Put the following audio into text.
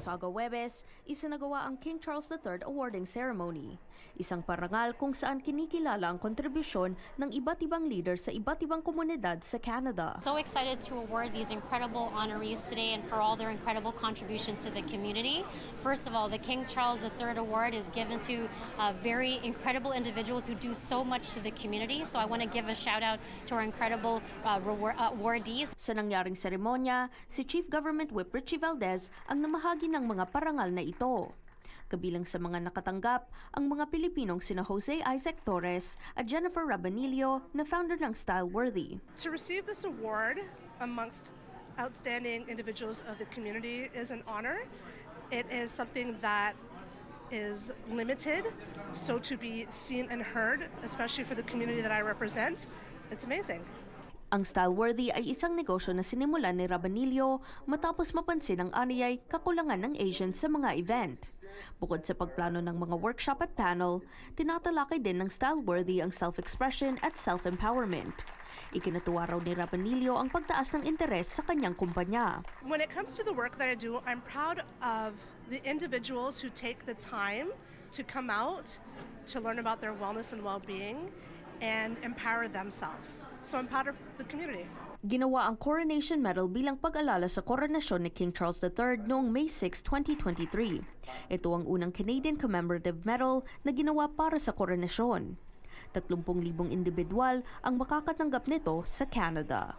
Pasaga Huwebes, isinagawa ang King Charles III Awarding Ceremony. Isang parangal kung saan kinikilala ang kontribusyon ng iba't ibang leader sa iba't ibang komunidad sa Canada. So excited to award these incredible honorees today and for all their incredible contributions to the community. First of all, the King Charles III Award is given to very incredible individuals who do so much to the community. So I want to give a shout out to our incredible awardees. Sa nangyaring seremonya, si Chief Government Whip Richie Valdez ang namahagi ng mga parangal na ito. Kabilang sa mga nakatanggap ang mga Pilipinong sina Jose Isaac Torres at Jennifer Rabanillo na founder ng Styleworthy. To receive this award amongst outstanding individuals of the community is an honor. It is something that is limited, so to be seen and heard, especially for the community that I represent, it's amazing. Ang Styleworthy ay isang negosyo na sinimulan ni Rabanillo matapos mapansin ang aniyay kakulangan ng Asians sa mga event. Bukod sa pagplano ng mga workshop at panel, tinatalakay din ng Styleworthy ang self-expression at self-empowerment. Ikinatuwa raw ni Rabanillo ang pagtaas ng interes sa kanyang kumpanya. When it comes to the work that I do, I'm proud of the individuals who take the time to come out to learn about their wellness and well-being and empower themselves. So I'm proud of the community. Ginawa ang Coronation Medal bilang pag-alala sa koronasyon ni King Charles III noong May 6, 2023. Ito ang unang Canadian Commemorative Medal na ginawa para sa koronasyon. 30,000 individual ang makakatanggap nito sa Canada.